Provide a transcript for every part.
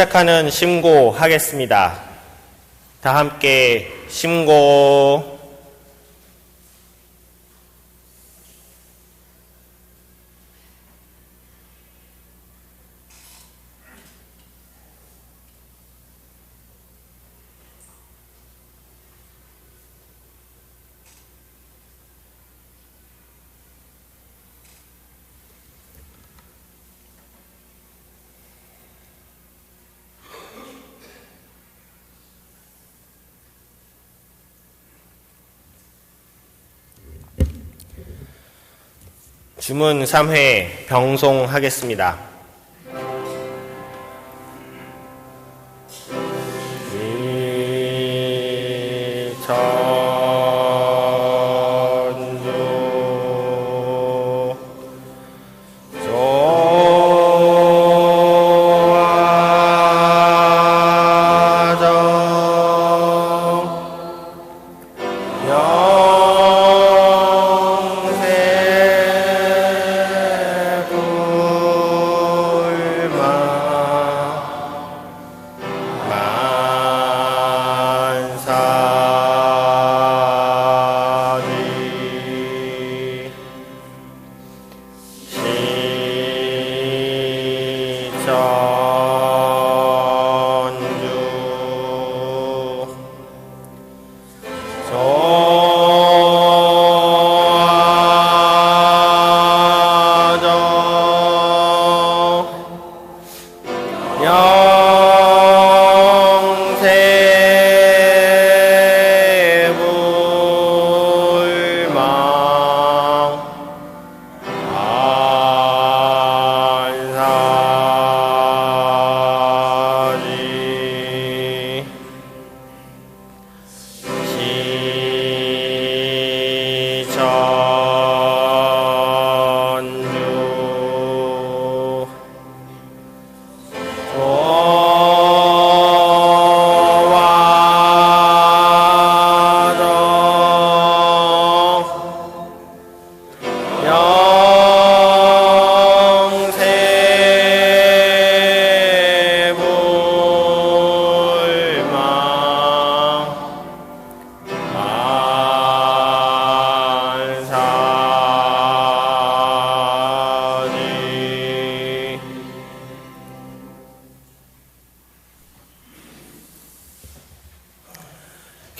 시작하는 심고하겠습니다. 다 함께 심고. 주문 3회 병송하겠습니다.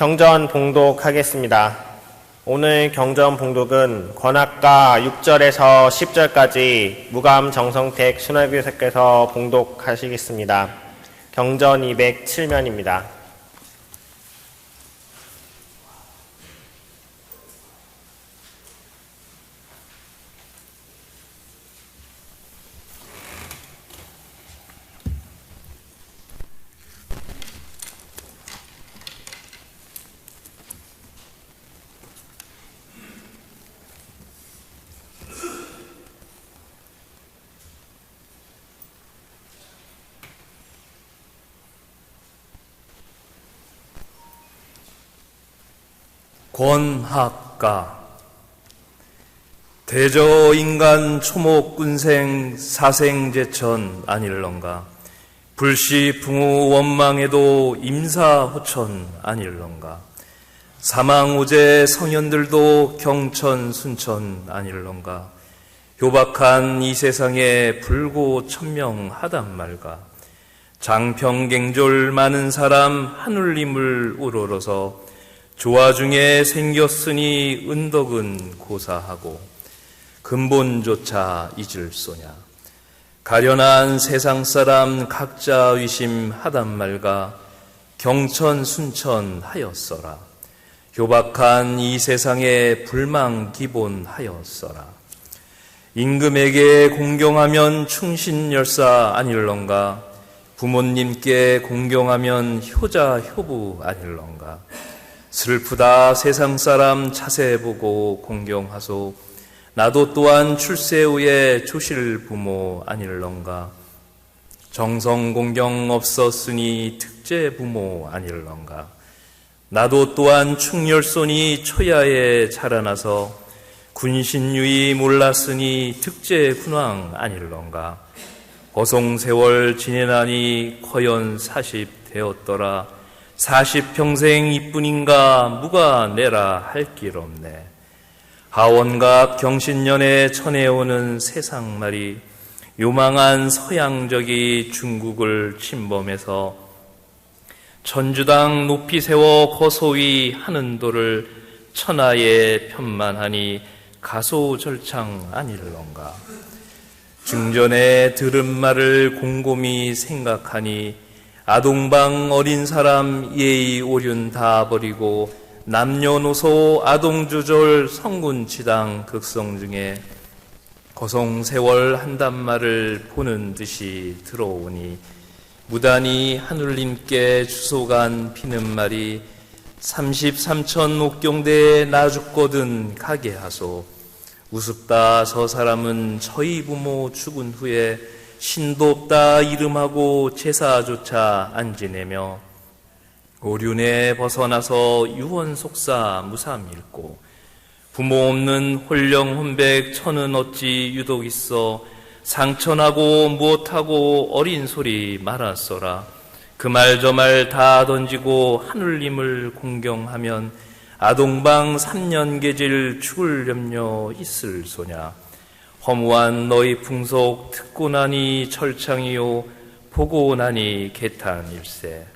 경전 봉독하겠습니다. 오늘 경전 봉독은 권학가 6절에서 10절까지 무감 정성택 순화교사께서 봉독하시겠습니다. 경전 207면입니다. 권학가 대저인간 초목군생 사생제천 아닐런가. 불시풍우 원망에도 임사호천 아닐런가. 사망오제 성현들도 경천 순천 아닐런가. 효박한 이 세상에 불고 천명하단 말가. 장평갱졸 많은 사람 하늘님을 우러러서 조화 중에 생겼으니 은덕은 고사하고 근본조차 잊을소냐. 가련한 세상 사람 각자 의심하단 말가. 경천 순천 하였어라. 효박한 이 세상에 불망 기본하였어라. 임금에게 공경하면 충신열사 아닐런가. 부모님께 공경하면 효자 효부 아닐런가. 슬프다 세상 사람 자세 보고 공경하소. 나도 또한 출세 후에 조실 부모 아닐런가. 정성 공경 없었으니 특제 부모 아닐런가. 나도 또한 충렬손이 초야에 자라나서 군신유의 몰랐으니 특제 군왕 아닐런가. 거송세월 지내나니 거연 40 되었더라. 40평생 이뿐인가 무가 내라 할 길 없네. 하원각 경신년에 전해오는 세상말이 요망한 서양적이 중국을 침범해서 천주당 높이 세워 거소히 하는 도를 천하에 편만하니 가소절창 아닐런가. 중전에 들은 말을 곰곰이 생각하니 아동방 어린 사람 예의 오륜 다 버리고 남녀노소 아동주졸 성군치당 극성 중에 거성세월 한단 말을 보는 듯이 들어오니 무단히 하늘님께 주소간 피는 말이 33천 옥경대에 나 죽거든 가게 하소. 우습다 저 사람은 저희 부모 죽은 후에 신도 없다 이름하고 제사조차 안 지내며 오륜에 벗어나서 유언 속사 무삼 읽고 부모 없는 홀령 혼백 천은 어찌 유독 있어 상천하고 무엇하고 어린 소리 말았어라. 그 말 저 말 다 던지고 하늘님을 공경하면 아동방 3년 계질 죽을 염려 있을 소냐. 허무한 너희 풍속 듣고 나니 철창이요 보고 나니 개탄일세.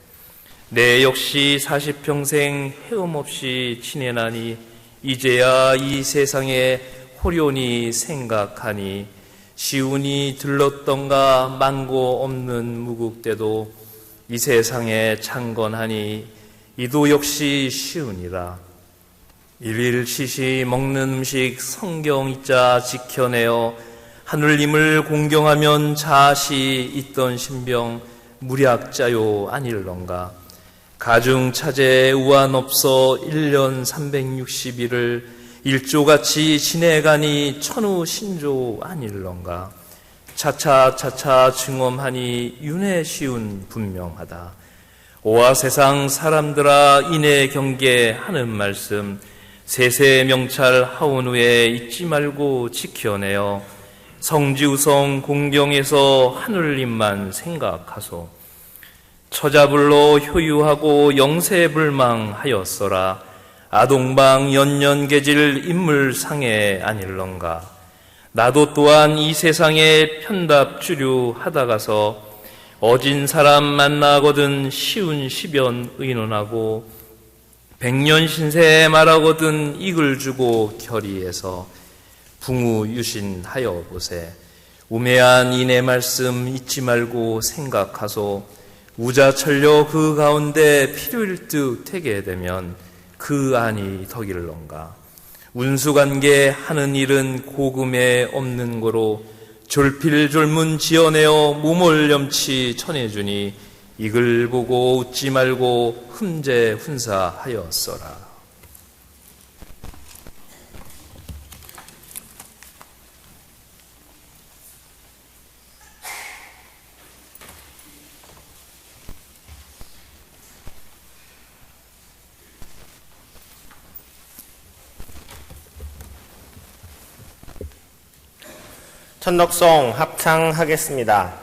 내 역시 40평생 헤엄없이 지내나니 이제야 이 세상에 호련히 생각하니 시운이 들렀던가 망고 없는 무국대도 이 세상에 창건하니 이도 역시 시운이라. 일일시시 먹는 음식 성경 이자 지켜내어 하늘님을 공경하면 자시 있던 신병 무략자요 아닐런가. 가중 차제 우한 없어 1년 360일을 일조같이 지내가니 천우 신조 아닐런가. 차차 증엄하니 윤회 시운 분명하다. 오와 세상 사람들아 인해 경계하는 말씀 세세 명찰 하온 후에 잊지 말고 지켜내어 성지우성 공경에서 하늘님만 생각하소. 처자불로 효유하고 영세불망하였어라. 아동방 연년계질 인물상에 아닐런가. 나도 또한 이 세상에 편답주류 하다가서 어진 사람 만나거든 쉬운 시변 의논하고 백년 신세 말하거든 이글 주고 결의해서 붕우유신하여 보세. 우매한 이내 말씀 잊지 말고 생각하소. 우자천려 그 가운데 필요일 듯 되게 되면 그 안이 덕일런가. 운수관계 하는 일은 고금에 없는 거로 졸필졸문 지어내어 몸을 염치 전해주니 이글 보고 웃지 말고 흠제 훈사하였어라. 천덕송 합창하겠습니다.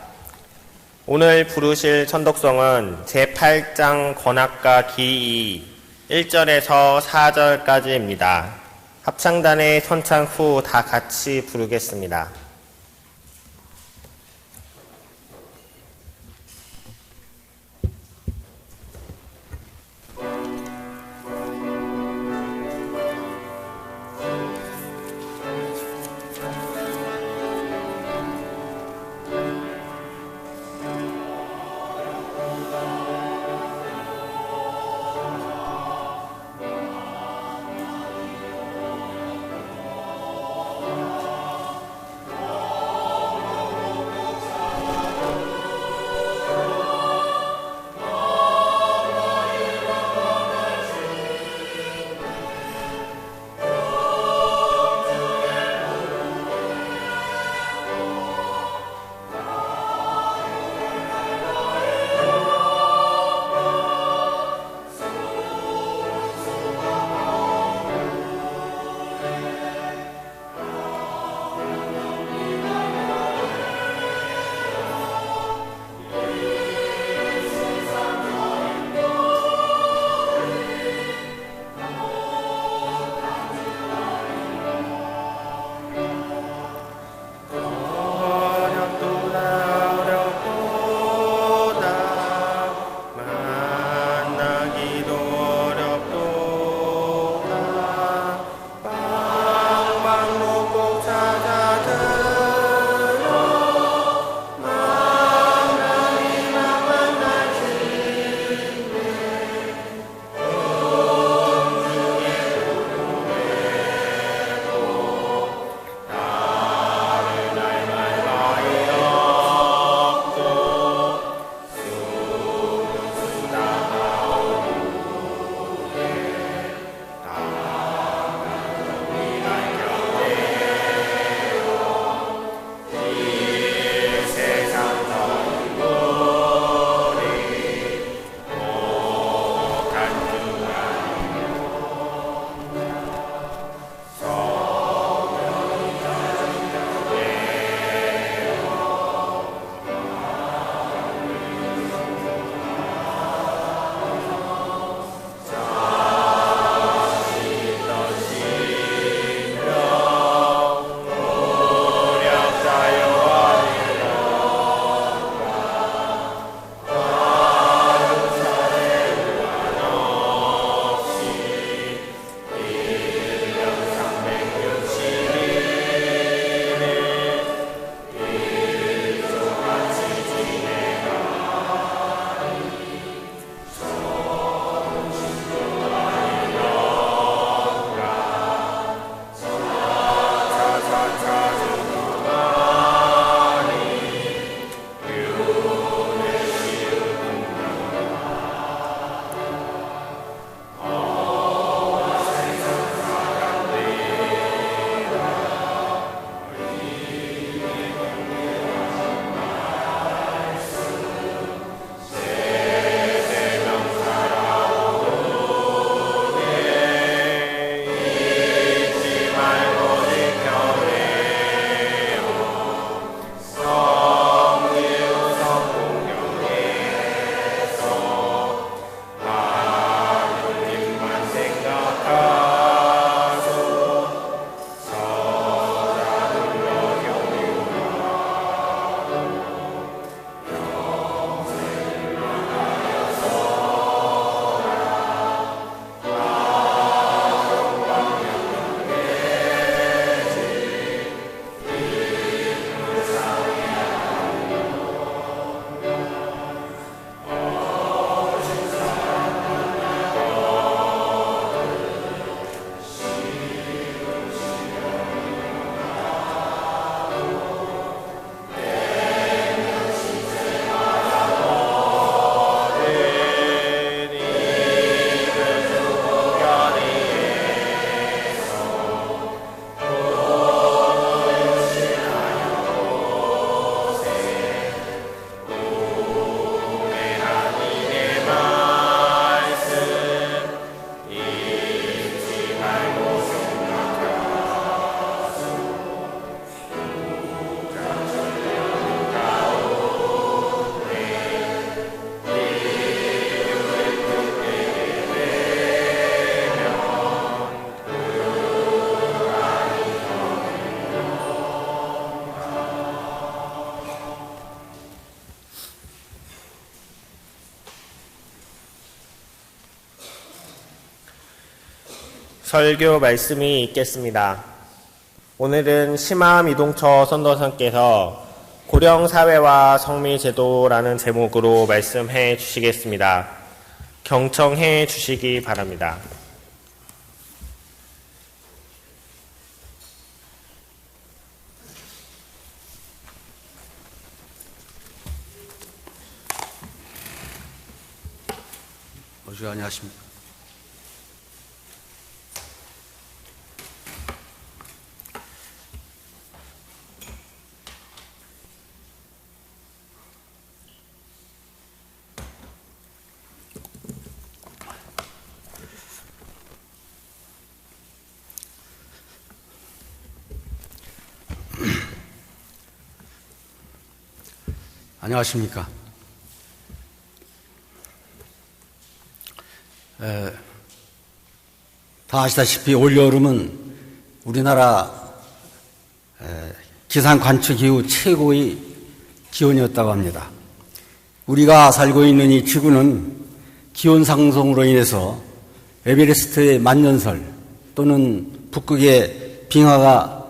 오늘 부르실 천덕송은 제8장 권학가 기 1절에서 4절까지입니다. 합창단의 선창 후 다 같이 부르겠습니다. 설교 말씀이 있겠습니다. 오늘은 심암 이동철 선도사님께서 고령사회와 성미제도라는 제목으로 말씀해 주시겠습니다. 경청해 주시기 바랍니다. 안녕하십니까. 안녕하십니까. 다 아시다시피 올여름은 우리나라 기상 관측 이후 최고의 기온이었다고 합니다. 우리가 살고 있는 이 지구는 기온 상승으로 인해서 에베레스트의 만년설 또는 북극의 빙하가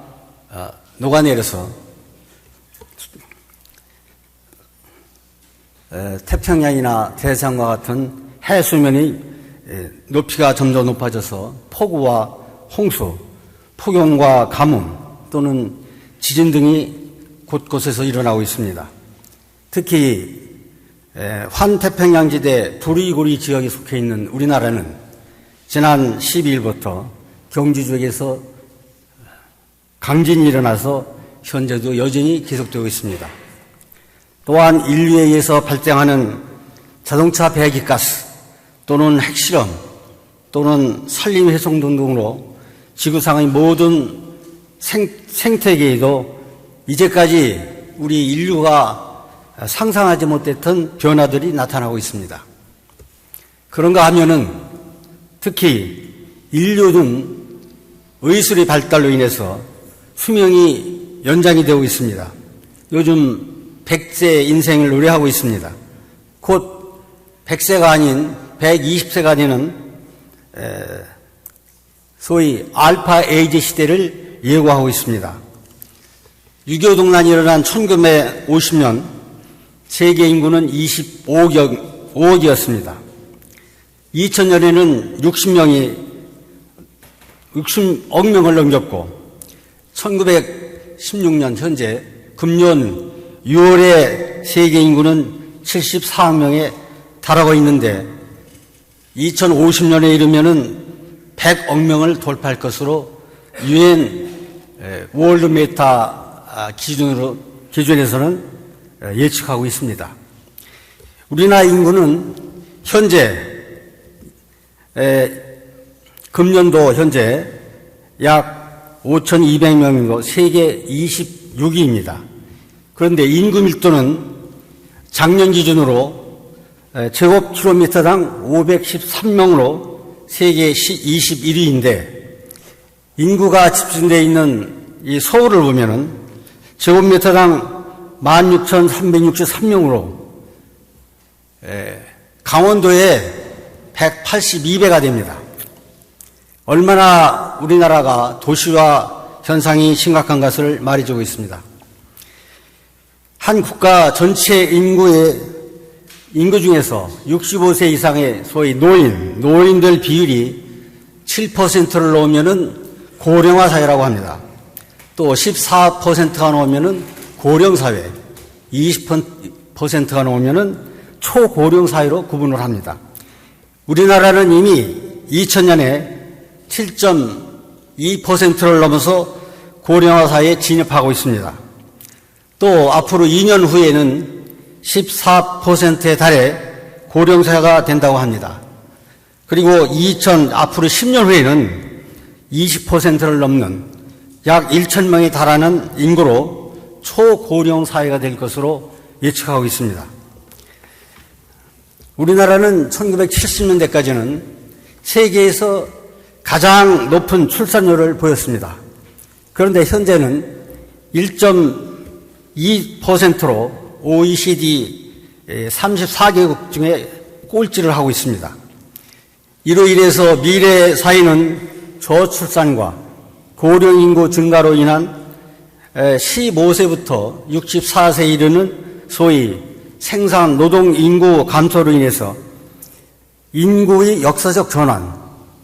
녹아내려서 태평양이나 대서양과 같은 해수면의 높이가 점점 높아져서 폭우와 홍수, 폭염과 가뭄 또는 지진 등이 곳곳에서 일어나고 있습니다. 특히 환태평양지대 부리고리 지역에 속해 있는 우리나라는 지난 12일부터 경주 지역에서 강진이 일어나서 현재도 여전히 계속되고 있습니다. 또한 인류에 의해서 발생하는 자동차 배기가스 또는 핵실험 또는 산림훼손 등으로 지구상의 모든 생태계에도 이제까지 우리 인류가 상상하지 못했던 변화들이 나타나고 있습니다. 그런가 하면은 특히 인류는 의술의 발달로 인해서 수명이 연장이 되고 있습니다. 요즘 100세 인생을 노래하고 있습니다. 곧 100세가 아닌 120세가 되는 소위 알파 에이지 시대를 예고하고 있습니다. 6.25 동란이 일어난 1950년 세계 인구는 25억이었습니다. 2000년에는 60억 명을 넘겼고 1916년 현재 금년 6월에 세계 인구는 74억 명에 달하고 있는데 2050년에 이르면은 100억 명을 돌파할 것으로 유엔 월드 메타 기준에서는 예측하고 있습니다. 우리나라 인구는 현재 금년도 현재 약 5,200명이고 세계 26위입니다. 그런데 인구 밀도는 작년 기준으로 제곱킬로미터당 513명으로 세계 21위인데 인구가 집중되어 있는 이 서울을 보면은 제곱미터당 16,363명으로 강원도에 182배가 됩니다. 얼마나 우리나라가 도시화 현상이 심각한 것을 말해주고 있습니다. 한 국가 전체 인구 중에서 65세 이상의 소위 노인들 비율이 7%를 넘으면은 고령화 사회라고 합니다. 또 14%가 넘으면은 고령 사회, 20%가 넘으면은 초고령 사회로 구분을 합니다. 우리나라는 이미 2000년에 7.2%를 넘어서 고령화 사회에 진입하고 있습니다. 또 앞으로 2년 후에는 14%에 달해 고령사회가 된다고 합니다. 그리고 앞으로 10년 후에는 20%를 넘는 약 1,000명에 달하는 인구로 초고령 사회가 될 것으로 예측하고 있습니다. 우리나라는 1970년대까지는 세계에서 가장 높은 출산율을 보였습니다. 그런데 현재는 1.2%로 OECD 34개국 중에 꼴찌를 하고 있습니다. 이로 인해서 미래 사회는 저출산과 고령 인구 증가로 인한 15세부터 64세에 이르는 소위 생산 노동 인구 감소로 인해서 인구의 역사적 전환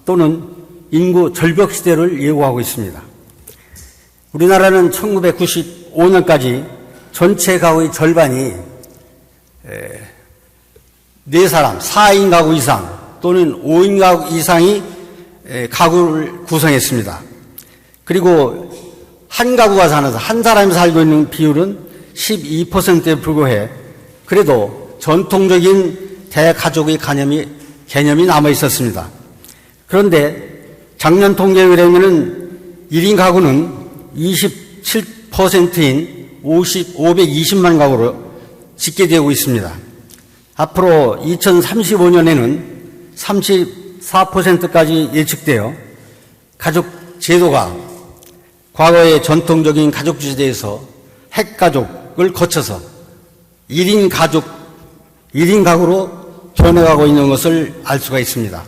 또는 인구 절벽 시대를 예고하고 있습니다. 우리나라는 1995년까지 전체 가구의 절반이 4사람, 4인 가구 이상 또는 5인 가구 이상이 가구를 구성했습니다. 그리고 한 가구가 사는 한 사람이 살고 있는 비율은 12%에 불과해 그래도 전통적인 대가족의 개념이 남아 있었습니다. 그런데 작년 통계에 의하면 1인 가구는 27%인 520만 가구로 집계되고 있습니다. 앞으로 2035년에는 34%까지 예측되어 가족 제도가 과거의 전통적인 가족주제에서 핵가족을 거쳐서 1인 가구로 변해가고 있는 것을 알 수가 있습니다.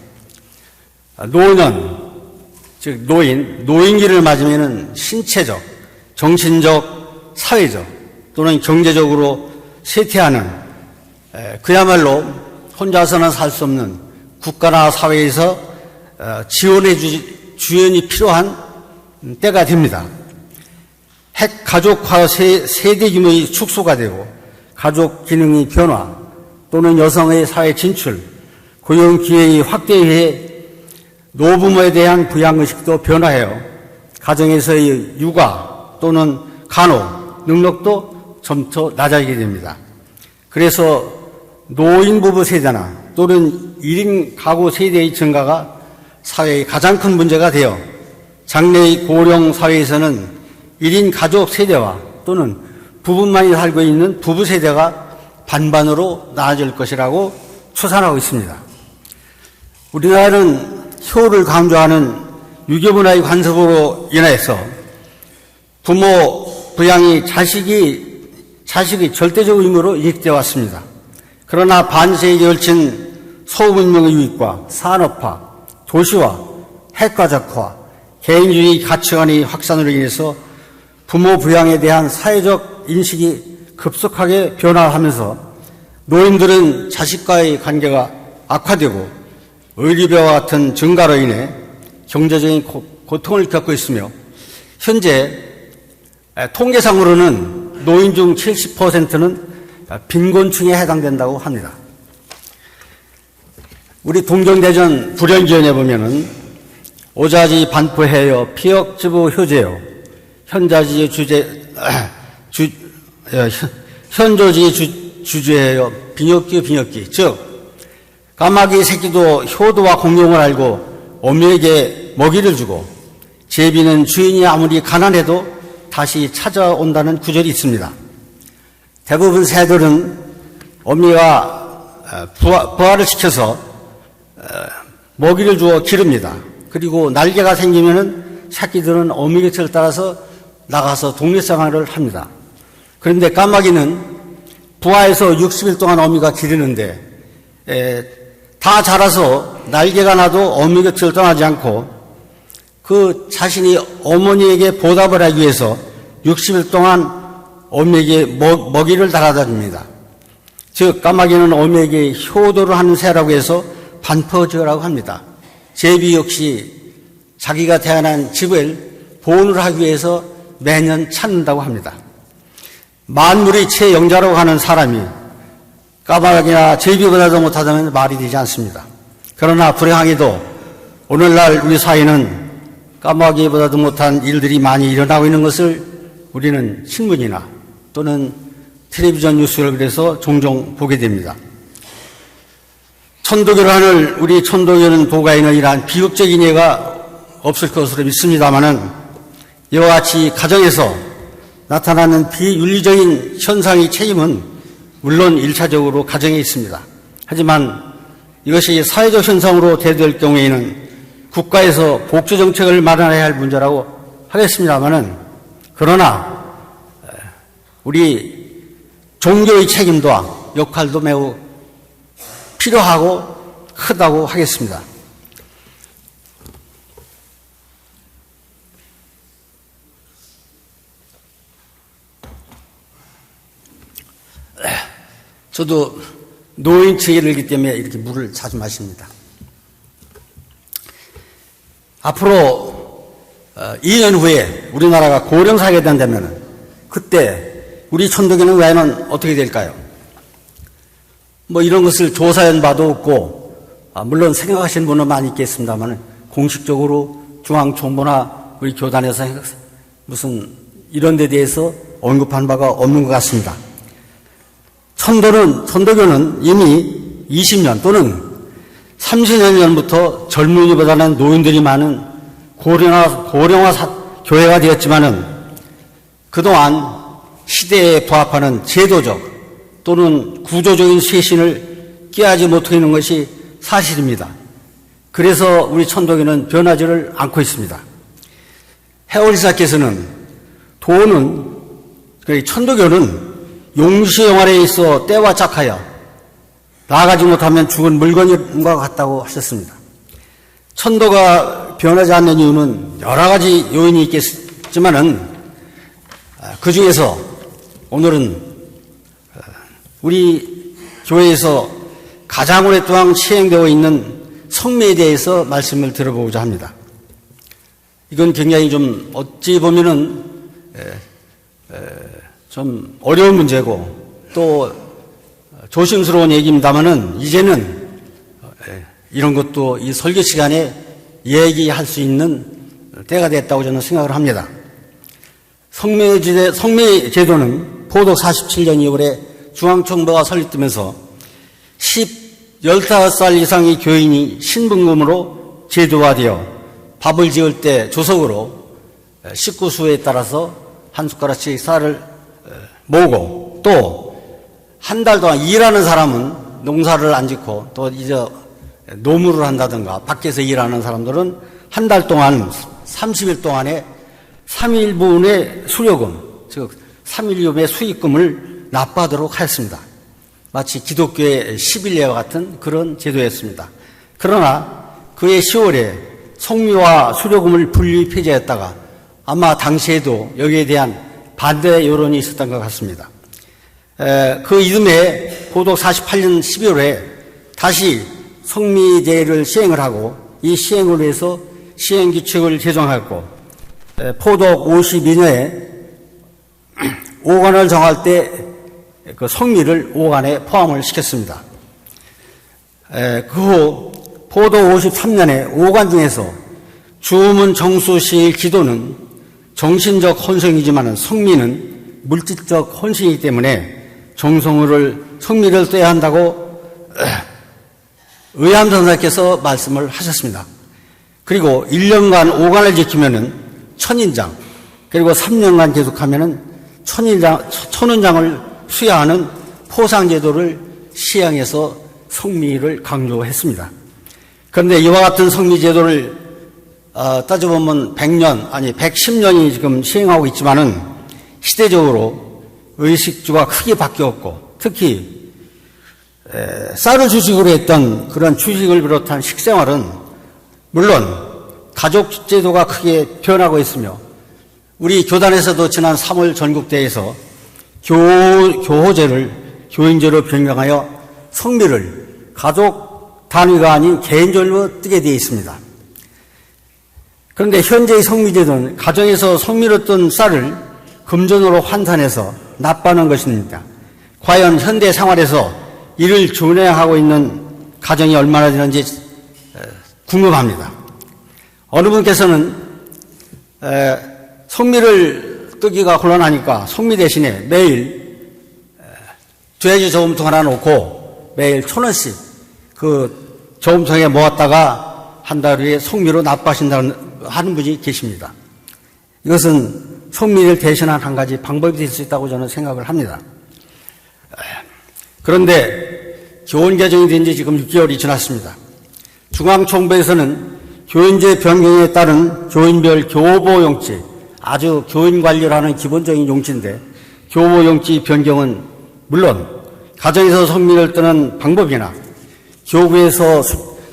노년, 즉 노인기를 맞으면 신체적, 정신적, 사회적 또는 경제적으로 쇠퇴하는 그야말로 혼자서는 살 수 없는 국가나 사회에서 지원이 필요한 때가 됩니다. 핵가족화 세대 규모의 축소가 되고 가족 기능의 변화 또는 여성의 사회 진출, 고용 기회의 확대에 의해 노부모에 대한 부양의식도 변화해요. 가정에서의 육아 또는 간호 능력도 점차 낮아지게 됩니다. 그래서 노인부부 세대나 또는 1인 가구 세대의 증가가 사회의 가장 큰 문제가 되어 장래의 고령 사회에서는 1인 가족 세대와 또는 부부만이 살고 있는 부부 세대가 반반으로 나아질 것이라고 추산하고 있습니다. 우리나라는 효를 강조하는 유교문화의 관습으로 인해서 부모 부양이 자식의 절대적 의무로 인식되어 왔습니다. 그러나 반세기에 걸친 소문명의 유익과 산업화, 도시화, 핵가족화, 개인주의 가치관의 확산으로 인해서 부모 부양에 대한 사회적 인식이 급속하게 변화하면서 노인들은 자식과의 관계가 악화되고 의료비와 같은 증가로 인해 경제적인 고통을 겪고 있으며 현재 통계상으로는 노인 중 70%는 빈곤층에 해당된다고 합니다. 우리 동경대전 불연지연에 보면은 오자지 반포해여 피역지부 효제여 현자지 현조지 주제여 빈역기 즉 까마귀 새끼도 효도와 공경을 알고 어미에게 먹이를 주고 제비는 주인이 아무리 가난해도 다시 찾아온다는 구절이 있습니다. 대부분 새들은 어미가 부화를 시켜서 먹이를 주어 기릅니다. 그리고 날개가 생기면은 새끼들은 어미 곁을 따라서 나가서 독립생활을 합니다. 그런데 까마귀는 부화해서 60일 동안 어미가 기르는데 다 자라서 날개가 나도 어미 곁을 떠나지 않고 그 자신이 어머니에게 보답을 하기 위해서 60일 동안 어미에게 먹이를 달아다닙니다. 즉 까마귀는 어미에게 효도를 하는 새라고 해서 반포지어라고 합니다. 제비 역시 자기가 태어난 집을 보온을 하기 위해서 매년 찾는다고 합니다. 만물의 최영자라고 하는 사람이 까마귀나 제비보다도 못하다면 말이 되지 않습니다. 그러나 불행하게도 오늘날 우리 사회는 까마귀보다도 못한 일들이 많이 일어나고 있는 것을 우리는 신문이나 또는 텔레비전 뉴스를 그래서 종종 보게 됩니다. 천도교를 하는 우리 천도교는 도가에는 이러한 비극적인 예가 없을 것으로 믿습니다마는 이와 같이 가정에서 나타나는 비윤리적인 현상의 책임은 물론 1차적으로 가정에 있습니다. 하지만 이것이 사회적 현상으로 대두될 경우에는 국가에서 복지 정책을 마련해야 할 문제라고 하겠습니다마는 그러나 우리 종교의 책임과 역할도 매우 필요하고 크다고 하겠습니다. 저도 노인 층에 이르기 때문에 이렇게 물을 자주 마십니다. 앞으로 2년 후에 우리나라가 고령사회가 된다면 그때 우리 천도교는 외에는 어떻게 될까요? 뭐 이런 것을 조사한 바도 없고 물론 생각하시는 분은 많이 있겠습니다만 공식적으로 중앙정부나 우리 교단에서 무슨 이런 데 대해서 언급한 바가 없는 것 같습니다. 천도교는 이미 20년 또는 30년 전부터 젊은이보다는 노인들이 많은 고령화 교회가 되었지만은 그동안 시대에 부합하는 제도적 또는 구조적인 쇄신을 꾀하지 못하고 있는 것이 사실입니다. 그래서 우리 천도교는 변하지를 않고 있습니다. 해월지사께서는 천도교는 용시영활에 있어 때와 착하여 나아가지 못하면 죽은 물건과 같다고 하셨습니다. 천도가 변하지 않는 이유는 여러 가지 요인이 있겠지만은 그 중에서 오늘은 우리 교회에서 가장 오랫동안 시행되어 있는 성매에 대해서 말씀을 들어보고자 합니다. 이건 굉장히 좀 어찌 보면은 좀 어려운 문제고 또 조심스러운 얘기입니다만은 이제는 이런 것도 이 설교 시간에 얘기할 수 있는 때가 됐다고 저는 생각을 합니다. 성매제도는 포독 47년 2월에 중앙정부가 설립되면서 15살 이상의 교인이 신분금으로 제도화되어 밥을 지을 때 조석으로 식구수에 따라서 한 숟가락씩 쌀을 모으고 또 한 달 동안 일하는 사람은 농사를 안 짓고 또 이제 노무를 한다든가 밖에서 일하는 사람들은 한 달 동안 30일 동안에 3일분의 수료금, 즉 3일료의 수익금을 납부하도록 하였습니다. 마치 기독교의 11예와 같은 그런 제도였습니다. 그러나 그해 10월에 성미와 수료금을 분리 폐지했다가 아마 당시에도 여기에 대한 반대 여론이 있었던 것 같습니다. 그 이듬해 포독 48년 12월에 다시 성미제를 시행을 하고 이 시행을 위해서 시행규칙을 제정하고 포독 52년에 오간을 정할 때 그 성미를 오간에 포함을 시켰습니다. 그 후 포독 53년에 오간 중에서 주문 정수 시일 기도는 정신적 헌성이지만 성미는 물질적 헌신이기 때문에 성미를 떼야 한다고 의암전사께서 말씀을 하셨습니다. 그리고 1년간 오간을 지키면은 천인장, 그리고 3년간 계속하면은 천원장을 수여하는 포상제도를 시행해서 성미를 강조했습니다. 그런데 이와 같은 성미제도를 따져보면 110년이 지금 시행하고 있지만은 시대적으로 의식주가 크게 바뀌었고 특히 쌀을 주식으로 했던 그런 주식을 비롯한 식생활은 물론 가족제도가 크게 변하고 있으며 우리 교단에서도 지난 3월 전국대회에서 교호제를 교인제로 변경하여 성미를 가족 단위가 아닌 개인절로 뜨게 되어 있습니다. 그런데 현재의 성미제도는 가정에서 성미로 뜬 쌀을 금전으로 환산해서 납부하는 것입니다. 과연 현대 생활에서 이를 준행하고 있는 가정이 얼마나 되는지 궁금합니다. 어느 분께서는 성미를 뜨기가 곤란하니까 성미 대신에 매일 돼지 저금통 하나 놓고 매일 1,000원씩 그 저금통에 모았다가 한 달 후에 성미로 납부하신다는 하는 분이 계십니다. 이것은 성미를 대신한 한 가지 방법이 될 수 있다고 저는 생각을 합니다. 그런데 교원 개정이 된 지 지금 6개월이 지났습니다. 중앙정부에서는 교인제 변경에 따른 교인별 교보용지, 아주 교인 관리를 하는 기본적인 용지인데 교보용지 변경은 물론 가정에서 성미를 뜨는 방법이나 교구에서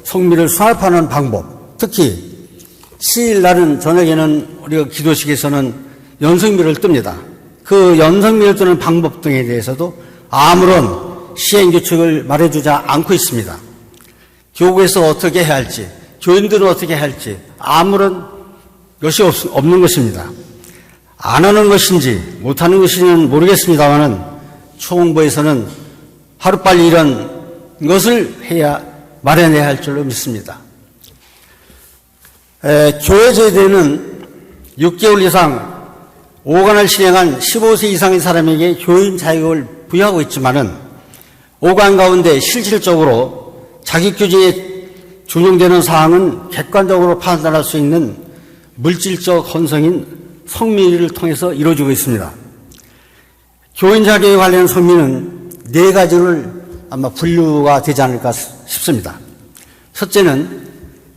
성미를 수납하는 방법, 특히 시일날은 저녁에는 우리가 기도식에서는 연성미를 뜹니다. 그 연성미를 뜨는 방법 등에 대해서도 아무런 시행규칙을 말해주지 않고 있습니다. 교구에서 어떻게 해야 할지, 교인들은 어떻게 해야 할지 아무런 것이 없는 것입니다. 안 하는 것인지 못하는 것인지는 모르겠습니다만은 초홍부에서는 하루빨리 이런 것을 마련해야 할 줄로 믿습니다. 교회 제도에는 6개월 이상 5관을 실행한 15세 이상의 사람에게 교인 자격을 부여하고 있지만은 5관 가운데 실질적으로 자격규정에 준용되는 사항은 객관적으로 판단할 수 있는 물질적 헌성인 성미를 통해서 이루어지고 있습니다. 교인 자격에 관련 성미는 4가지를 아마 분류가 되지 않을까 싶습니다. 첫째는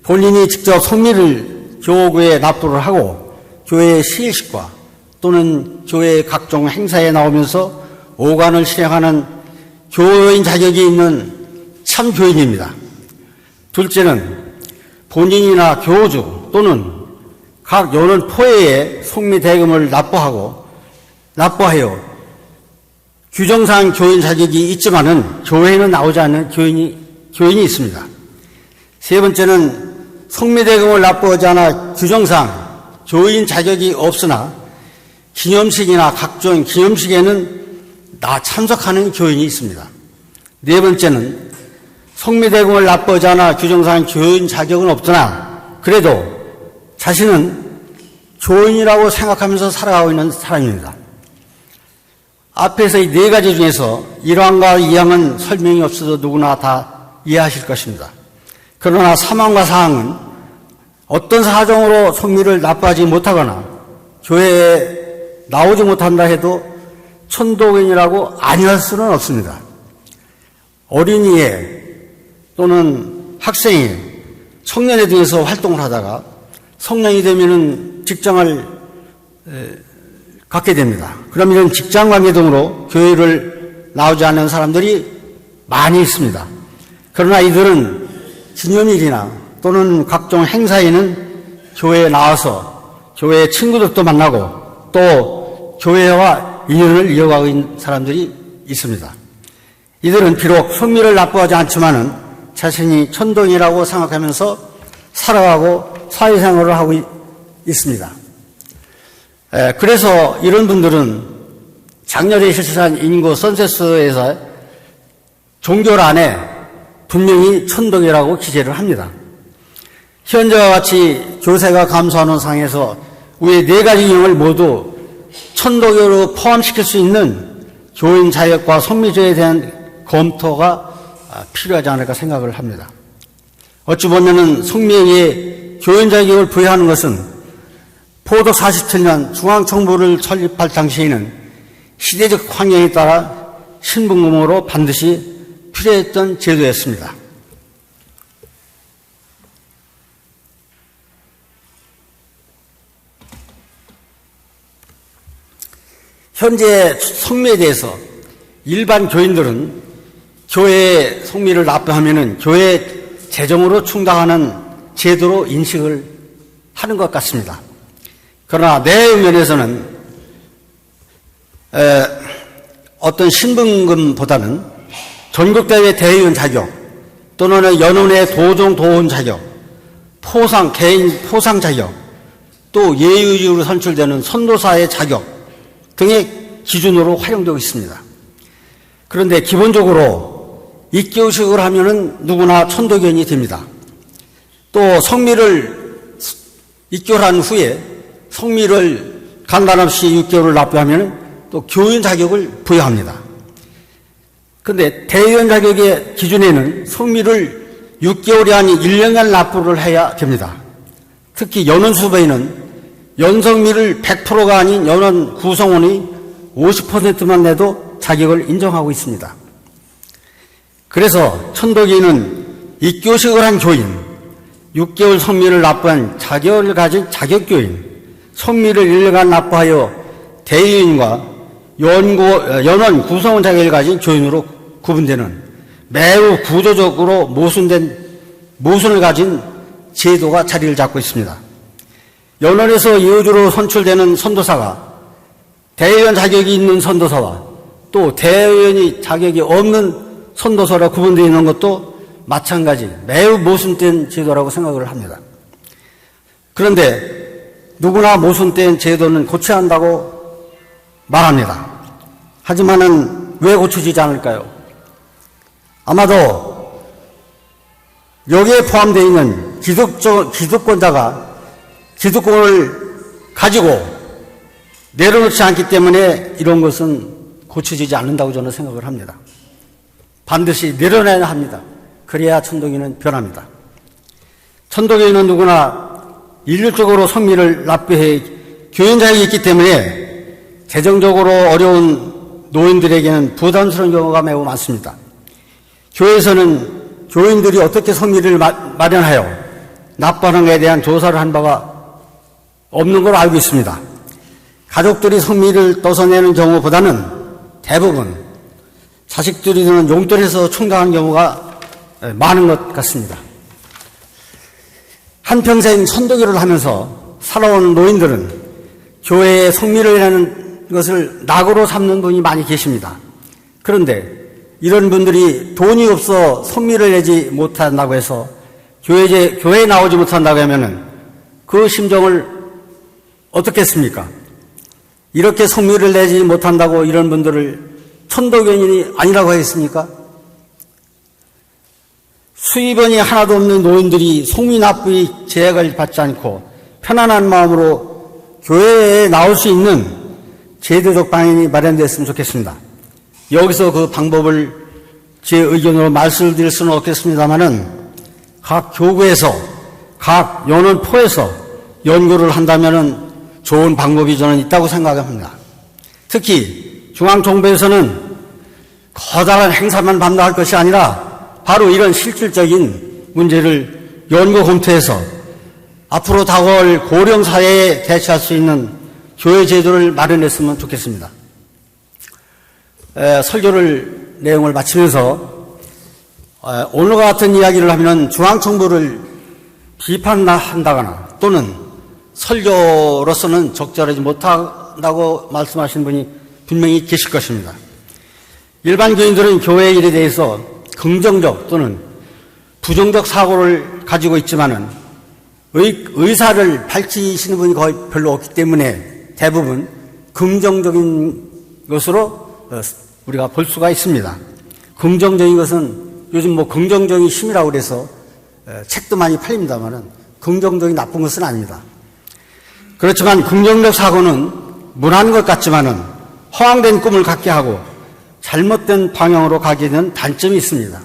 본인이 직접 성미를 교구에 납부를 하고 교회의 시일식과 또는 교회의 각종 행사에 나오면서 5관을 실행하는 교인 자격이 있는 참교인입니다. 둘째는 본인이나 교주 또는 각 연원 포회에 성미 대금을 납부하여 규정상 교인 자격이 있지만은 교회에는 나오지 않는 교인이 있습니다. 세 번째는 성미 대금을 납부하지 않아 규정상 교인 자격이 없으나 기념식이나 각종 기념식에는 참석하는 교인이 있습니다. 네 번째는 성미 대금을 납부하지 않아 규정상 교인 자격은 없으나 그래도 자신은 교인이라고 생각하면서 살아가고 있는 사람입니다. 앞에서 이 4가지 중에서 1항과 2항은 설명이 없어도 누구나 다 이해하실 것입니다. 그러나 3항과 4항은 어떤 사정으로 성미를 납부하지 못하거나 교회에 나오지 못한다 해도 천도교인이라고 아니할 수는 없습니다. 어린이에 또는 학생에 청년회 등에서 활동을 하다가 성년이 되면은 직장을 갖게 됩니다. 그럼 이런 직장 관계 등으로 교회를 나오지 않는 사람들이 많이 있습니다. 그러나 이들은 기념일이나 또는 각종 행사에는 교회에 나와서 교회 친구들도 만나고 또 교회와 인연을 이어가고 있는 사람들이 있습니다. 이들은 비록 성미를 납부하지 않지만은 자신이 천동이라고 생각하면서 살아가고 사회생활을 하고 있습니다. 그래서 이런 분들은 작년에 실시한 인구 선세스에서 종교란에 분명히 천동이라고 기재를 합니다. 현재와 같이 교세가 감소하는 상황에서 위의 4가지 유형을 모두 천도교로 포함시킬 수 있는 교인 자격과 성미제에 대한 검토가 필요하지 않을까 생각을 합니다. 어찌 보면은 성미에게 교인 자격을 부여하는 것은 포도 47년 중앙정부를 설립할 당시에는 시대적 환경에 따라 신분금으로 반드시 필요했던 제도였습니다. 현재 성미에 대해서 일반 교인들은 교회에 성미를 납부하면은 교회 재정으로 충당하는 제도로 인식을 하는 것 같습니다. 그러나 내 의견에서는 어떤 신분금보다는 전국대회 대의원 자격 또는 연원의 도종 도원 자격, 개인 포상 자격, 또 예의주로 선출되는 선도사의 자격 등의 기준으로 활용되고 있습니다. 그런데 기본적으로 입교식을 하면은 누구나 천도교인이 됩니다. 또 성미를 입교를 한 후에 성미를 간단없이 6개월을 납부하면 또 교인 자격을 부여합니다. 그런데 대의원 자격의 기준에는 성미를 6개월이 아닌 1년간 납부를 해야 됩니다. 특히 연원수배에는 연성미를 100%가 아닌 연원 구성원이 50%만 내도 자격을 인정하고 있습니다. 그래서 천도교인은 입교식을 한 교인, 6개월 성미를 납부한 자격을 가진 자격교인, 성미를 1년간 납부하여 대의원과 연원 구성원 자격을 가진 교인으로 구분되는 매우 구조적으로 모순을 가진 제도가 자리를 잡고 있습니다. 연원에서 예우주로 선출되는 선도사가 대의원 자격이 있는 선도사와 또 대의원이 자격이 없는 천도서라 구분되어 있는 것도 마찬가지 매우 모순된 제도라고 생각을 합니다. 그런데 누구나 모순된 제도는 고쳐야 한다고 말합니다. 하지만은 왜 고쳐지지 않을까요? 아마도 여기에 포함되어 있는 기득권자가 기득권을 가지고 내려놓지 않기 때문에 이런 것은 고쳐지지 않는다고 저는 생각을 합니다. 반드시 내려놔야 합니다. 그래야 천도교는 변합니다. 천도교인은 누구나 인륜적으로 성미를 납부해 교인자격이 있기 때문에 재정적으로 어려운 노인들에게는 부담스러운 경우가 매우 많습니다. 교회에서는 교인들이 어떻게 성미를 마련하여 납부하는 것에 대한 조사를 한 바가 없는 걸로 알고 있습니다. 가족들이 성미를 떠서 내는 경우보다는 대부분 자식들이 드는 용돈에서 충당하는 경우가 많은 것 같습니다. 한평생 천도교를 하면서 살아온 노인들은 교회에 성미를 내는 것을 낙으로 삼는 분이 많이 계십니다. 그런데 이런 분들이 돈이 없어 성미를 내지 못한다고 해서 교회에 나오지 못한다고 하면은 그 심정을 어떻게 했습니까? 이렇게 성미를 내지 못한다고 이런 분들을 천도교인이 아니라고 하겠습니까? 수입원이 하나도 없는 노인들이 성미 납부의 제약을 받지 않고 편안한 마음으로 교회에 나올 수 있는 제도적 방향이 마련됐으면 좋겠습니다. 여기서 그 방법을 제 의견으로 말씀드릴 수는 없겠습니다만은 각 교구에서 각 연원포에서 연구를 한다면은 좋은 방법이 저는 있다고 생각합니다. 특히 중앙정부에서는 커다란 행사만 반대할 것이 아니라 바로 이런 실질적인 문제를 연구 검토해서 앞으로 다가올 고령사회에 대처할 수 있는 교회 제도를 마련했으면 좋겠습니다. 설교를 내용을 마치면서 오늘과 같은 이야기를 하면 중앙정부를 비판한다거나 또는 설교로서는 적절하지 못한다고 말씀하시는 분이 분명히 계실 것입니다. 일반 교인들은 교회 일에 대해서 긍정적 또는 부정적 사고를 가지고 있지만은 의사를 밝히시는 분이 거의 별로 없기 때문에 대부분 긍정적인 것으로 우리가 볼 수가 있습니다. 긍정적인 것은 요즘 긍정적인 힘이라고 그래서 책도 많이 팔립니다만은 긍정적인 나쁜 것은 아닙니다. 그렇지만 긍정적 사고는 무난한 것 같지만은 허황된 꿈을 갖게 하고 잘못된 방향으로 가게 되는 단점이 있습니다.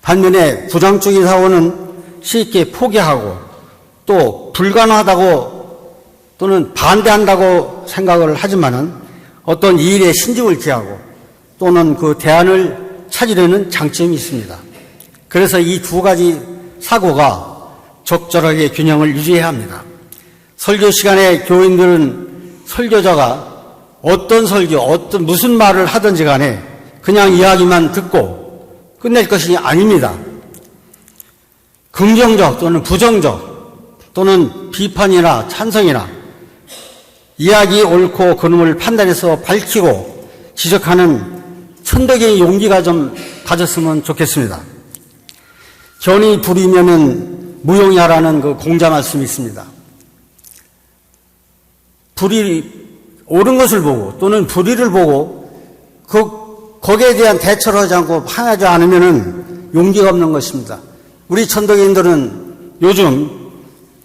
반면에 부정적인 사고는 쉽게 포기하고 또 불가능하다고 또는 반대한다고 생각을 하지만은 어떤 일에 신중을 기하고 또는 그 대안을 찾으려는 장점이 있습니다. 그래서 이 두 가지 사고가 적절하게 균형을 유지해야 합니다. 설교 시간에 교인들은 설교자가 어떤 설교, 무슨 말을 하든지 간에 그냥 이야기만 듣고 끝낼 것이 아닙니다. 긍정적 또는 부정적 또는 비판이나 찬성이나 이야기 옳고 그름을 판단해서 밝히고 지적하는 천덕의 용기가 좀 가졌으면 좋겠습니다. 견이 불이면은 무용야라는 그 공자 말씀이 있습니다. 불이 옳은 것을 보고 또는 불의를 보고 거기에 대한 대처를 하지 않고 항하지 않으면은 용기가 없는 것입니다. 우리 천도교인들은 요즘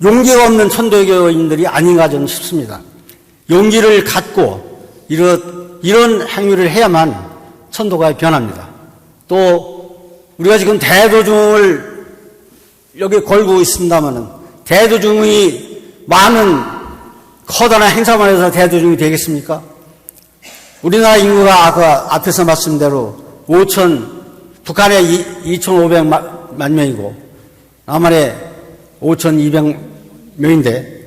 용기가 없는 천도교인들이 아닌가 좀 싶습니다. 용기를 갖고 이런 행위를 해야만 천도가 변합니다. 또 우리가 지금 대도중을 여기 걸고 있습니다마는 대도중이 많은 커다란 행사만 해서 대도중이 되겠습니까? 우리나라 인구가 아까 앞에서 말씀대로 북한에 2,500만 명이고 남한에 5,200명인데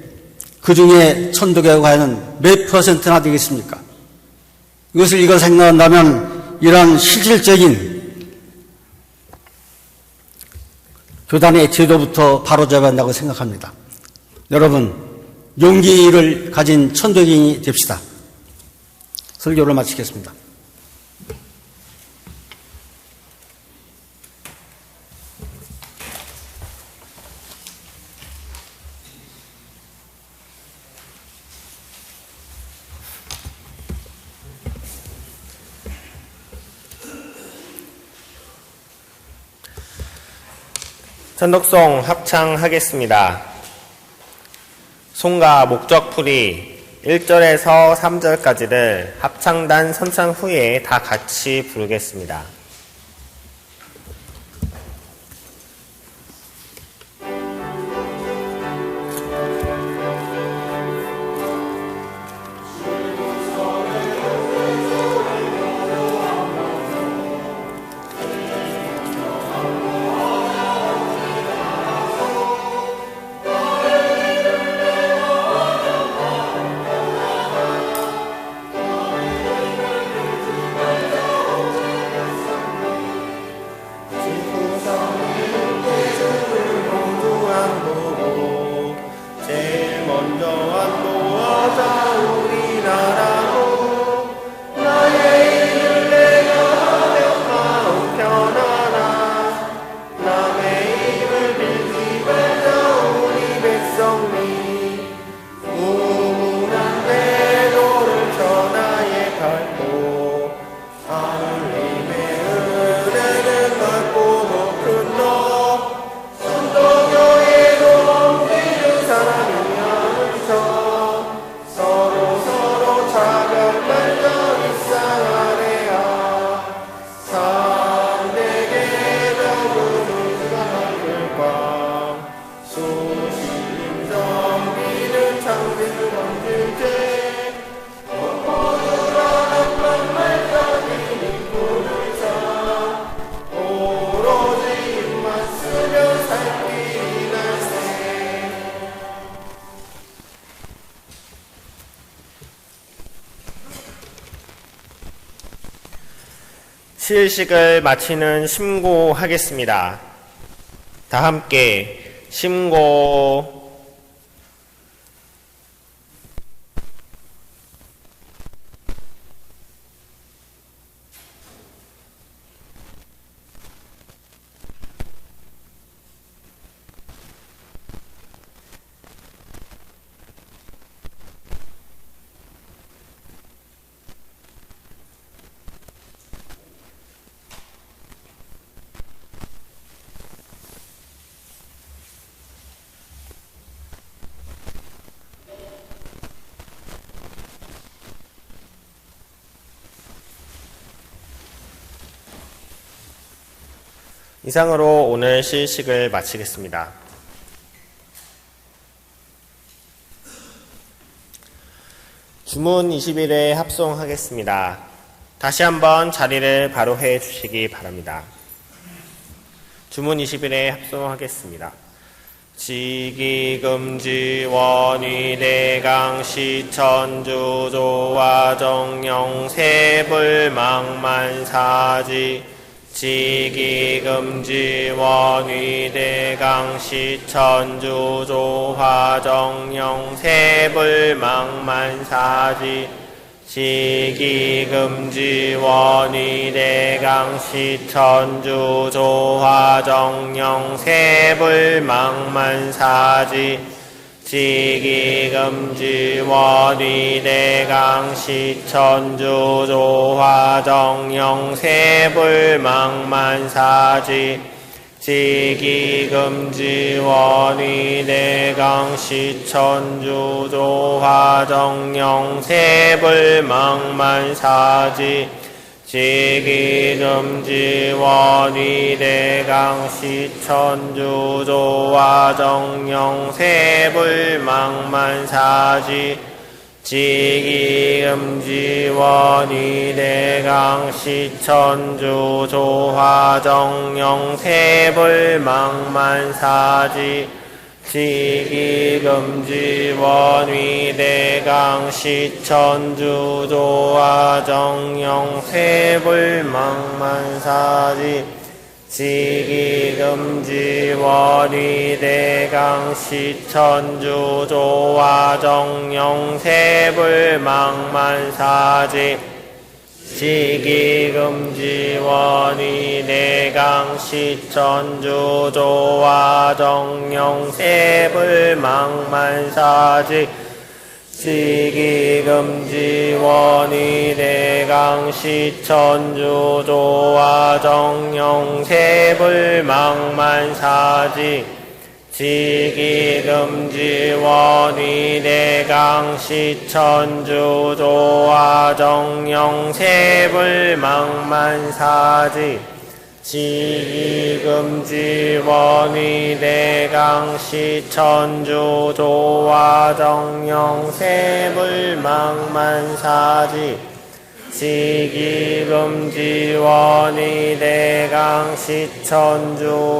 그 중에 천도교가 과연 몇 퍼센트나 되겠습니까? 이걸 생각한다면 이런 실질적인 교단의 제도부터 바로잡아야 한다고 생각합니다. 여러분, 용기를 가진 천도교인이 됩시다. 설교를 마치겠습니다. 선덕송 합창하겠습니다. 송가 목적풀이 1절에서 3절까지를 합창단 선창 후에 다 같이 부르겠습니다. 시일식을 마치는 심고하겠습니다. 다 함께 심고. 이상으로 오늘 시식을 마치겠습니다. 주문 20일에 합송하겠습니다. 다시 한번 자리를 바로 해 주시기 바랍니다. 주문 20일에 합송하겠습니다. 지기금지 원위 대강 시천주 조화 정령 세불망만사지 지기금지 원위 대강 시천주 조화 정령 세불망만사지 지기금지 원위 대강 시천주 조화 정령 세불망만사지 지기금지 원위 대강 시천주 조화 정령 세불망만사지 지기금지 원위 대강 시천주 조화 정령 세불망만사지 지기금지 원위 대강 시천주 조화 정령 세불망만사지 지기금지 원위 대강 시천주 조화 정령 세불망만사지 지기금지 원위 대강 시천주 조화 정령 세불망만사지 지기금지 원위 대강 시천주 조화 정령 세불망만사지 지기금지 원위 대강 시천주 조화 정령 세불망만사지 시기금지원이 대강시천주 조화정용 세불망만사지 시기금지원이 대강시천주 조화정용 세불망만사지 시기금지원이 대강시천주 조화정용 세불망만사지 시기금지원이 대강시천주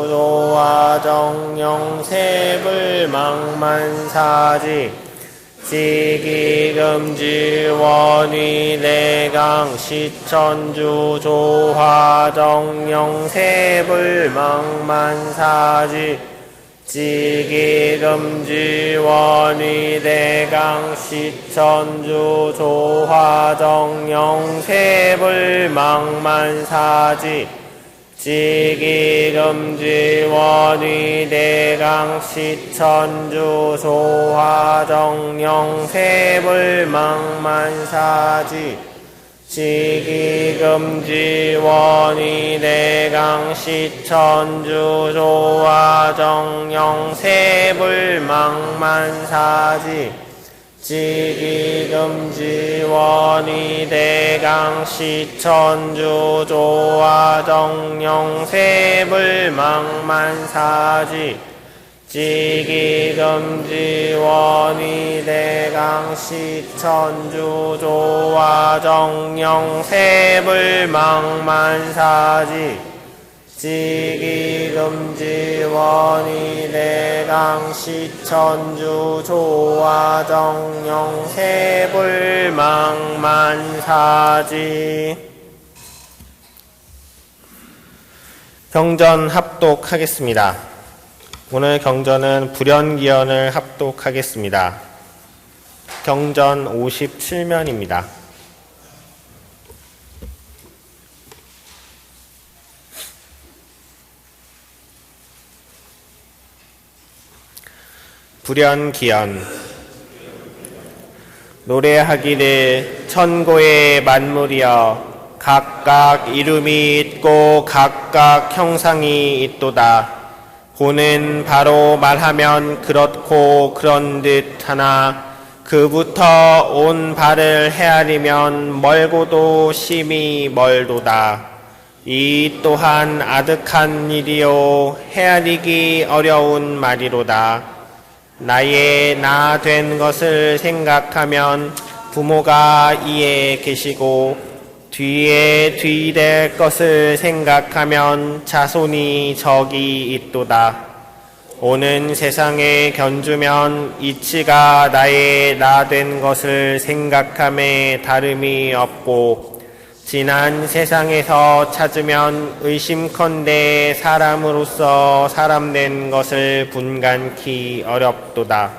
조화정용 세불망만사지 시기금지원이 대강시천주 조화정용 세불망만사지 시기금지원이 대강시천주 조화정용 세불망만사지 시기금지원이 대강시천주 조화정용 세불망만사지 시기금지원이 대강시천주 조화정용 세불망만사지 시기금지원이 대강시천주 조화정용 세불망만사지 시기금지원이 대강시천주 조화정용 세불망만사지 시기금지원이 대강시천주 조화정용 세불망만사지. 경전 합독하겠습니다. 오늘 경전은 불연기연을 합독하겠습니다. 경전 57면입니다. 불연기연. 노래하기를 천고의 만물이여 각각 이름이 있고 각각 형상이 있도다. 보는 바로 말하면 그렇고 그런 듯 하나 그부터 온 바를 헤아리면 멀고도 심히 멀도다. 이 또한 아득한 일이요 헤아리기 어려운 말이로다. 나의 나 된 것을 생각하면 부모가 이에 계시고 뒤에 뒤 될 것을 생각하면 자손이 저기 있도다. 오는 세상에 견주면 이치가 나의 나 된 것을 생각함에 다름이 없고 지난 세상에서 찾으면 의심컨대 사람으로서 사람 된 것을 분간키 어렵도다.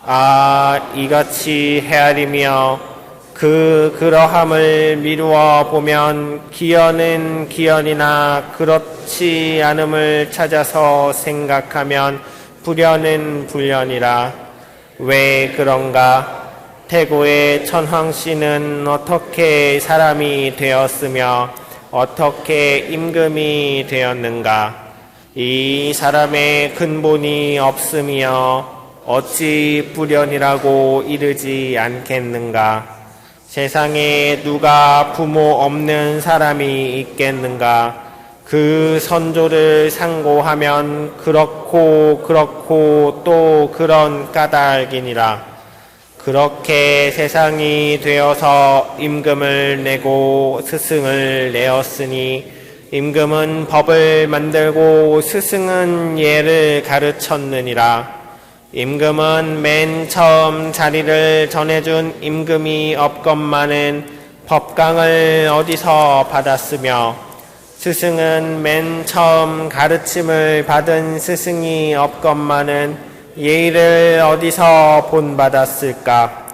아, 이같이 헤아리며 그러함을 미루어 보면 기연은 기연이나 그렇지 않음을 찾아서 생각하면 불연은 불연이라. 왜 그런가? 태고의 천황씨는 어떻게 사람이 되었으며 어떻게 임금이 되었는가? 이 사람의 근본이 없으며 어찌 불연이라고 이르지 않겠는가? 세상에 누가 부모 없는 사람이 있겠는가? 그 선조를 상고하면 그렇고 또 그런 까닭이니라. 그렇게 세상이 되어서 임금을 내고 스승을 내었으니 임금은 법을 만들고 스승은 예를 가르쳤느니라. 임금은 맨 처음 자리를 전해준 임금이 없건만은 법강을 어디서 받았으며 스승은 맨 처음 가르침을 받은 스승이 없건만은 예의를 어디서 본받았을까?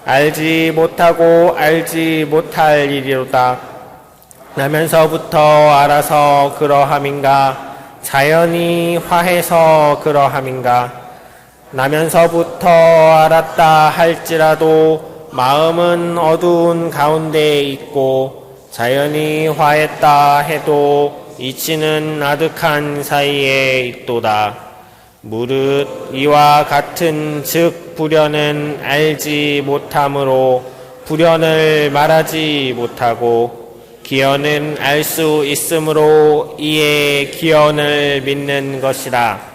알지 못하고 알지 못할 일이로다. 나면서부터 알아서 그러함인가? 자연이 화해서 그러함인가? 나면서부터 알았다 할지라도 마음은 어두운 가운데 있고 자연이 화했다 해도 이치는 아득한 사이에 있도다. 무릇 이와 같은 즉 불연은 알지 못함으로 불연을 말하지 못하고 기연은 알 수 있으므로 이에 기연을 믿는 것이라.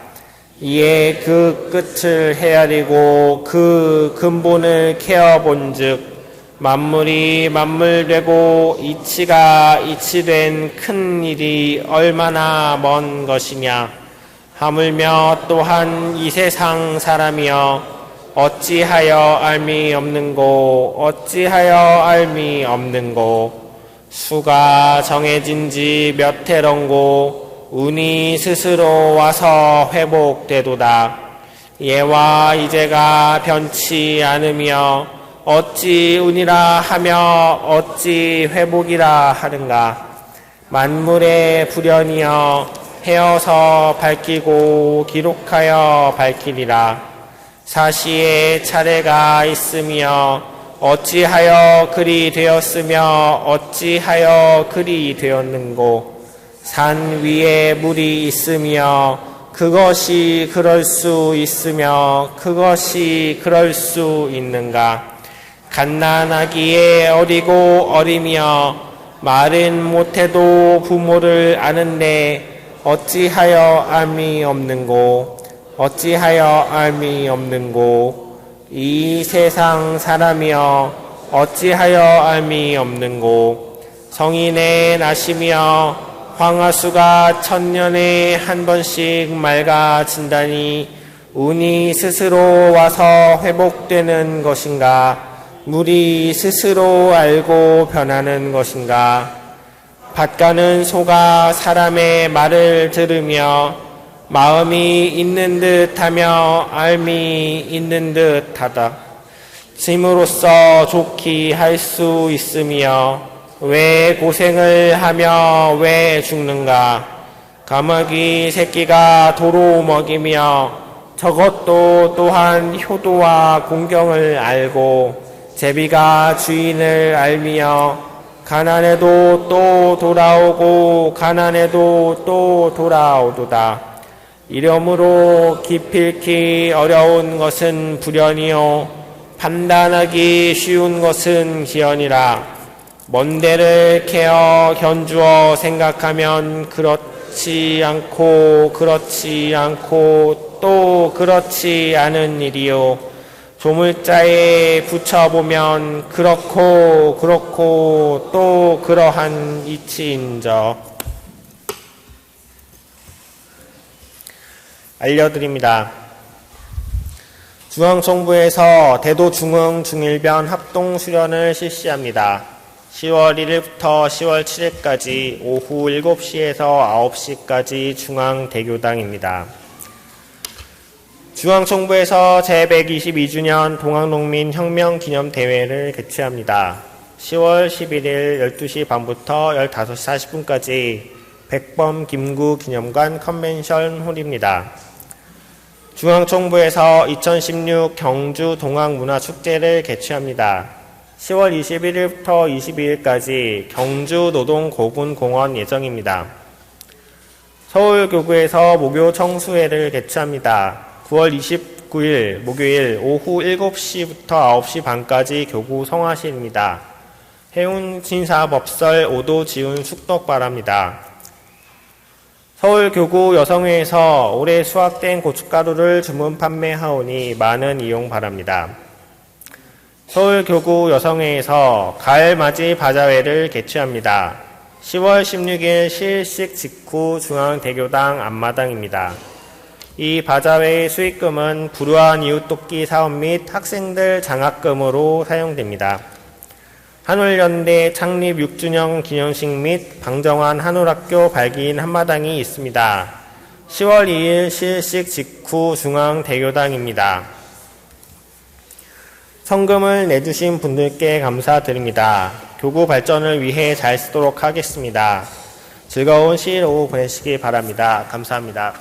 이에 그 끝을 헤아리고 그 근본을 캐어본즉 만물이 만물되고 이치가 이치된 큰 일이 얼마나 먼 것이냐. 하물며 또한 이 세상 사람이여 어찌하여 알미 없는고 어찌하여 알미 없는고. 수가 정해진 지 몇 해런고 운이 스스로 와서 회복되도다. 예와 이제가 변치 않으며 어찌 운이라 하며 어찌 회복이라 하는가. 만물의 불연이여 헤어서 밝히고 기록하여 밝히리라. 사시의 차례가 있으며 어찌하여 그리 되었으며 어찌하여 그리 되었는고. 산 위에 물이 있으며 그것이 그럴 수 있으며 그것이 그럴 수 있는가. 갓난아기에 어리고 어리며 말은 못해도 부모를 아는데 어찌하여 알미 없는고 어찌하여 알미 없는고. 이 세상 사람이여 어찌하여 알미 없는고. 성인의 나시며 황하수가 천년에 한 번씩 맑아진다니 운이 스스로 와서 회복되는 것인가. 물이 스스로 알고 변하는 것인가. 밭가는 소가 사람의 말을 들으며 마음이 있는 듯하며 알미 있는 듯하다. 짐으로써 좋게 할 수 있으며 왜 고생을 하며 왜 죽는가. 까마귀 새끼가 도로 먹이며 저것도 또한 효도와 공경을 알고 제비가 주인을 알며 가난해도 또 돌아오고 가난해도 또 돌아오도다. 이러므로 기필키 어려운 것은 불연이요 판단하기 쉬운 것은 기연이라. 먼 데를 캐어 견주어 생각하면 그렇지 않고 또 그렇지 않은 일이요 조물자에 붙여보면 그렇고 또 그러한 이치인저. 알려드립니다. 중앙정부에서 대도 중흥 중일변 합동 수련을 실시합니다. 10월 1일부터 10월 7일까지 오후 7시에서 9시까지 중앙대교당입니다. 중앙정부에서 제122주년 동학농민혁명기념대회를 개최합니다. 10월 11일 12시 반부터 15시 40분까지 백범 김구 기념관 컨벤션 홀입니다. 중앙정부에서 2016 경주 동학문화축제를 개최합니다. 10월 21일부터 22일까지 경주 노동고군공원 예정입니다. 서울교구에서 목요 청수회를 개최합니다. 9월 29일 목요일 오후 7시부터 9시 반까지 교구 성화실입니다. 해운신사법설 5도 지운 숙덕바랍니다. 서울교구 여성회에서 올해 수확된 고춧가루를 주문 판매하오니 많은 이용 바랍니다. 서울교구 여성회에서 가을맞이 바자회를 개최합니다. 10월 16일 시일식 직후 중앙대교당 앞마당입니다. 이 바자회의 수익금은 불우한 이웃돕기 사업 및 학생들 장학금으로 사용됩니다. 한울연대 창립 6주년 기념식 및 방정환 한울학교 발기인 한마당이 있습니다. 10월 2일 시일식 직후 중앙대교당입니다. 성금을 내주신 분들께 감사드립니다. 교구 발전을 위해 잘 쓰도록 하겠습니다. 즐거운 시일 오후 보내시기 바랍니다. 감사합니다.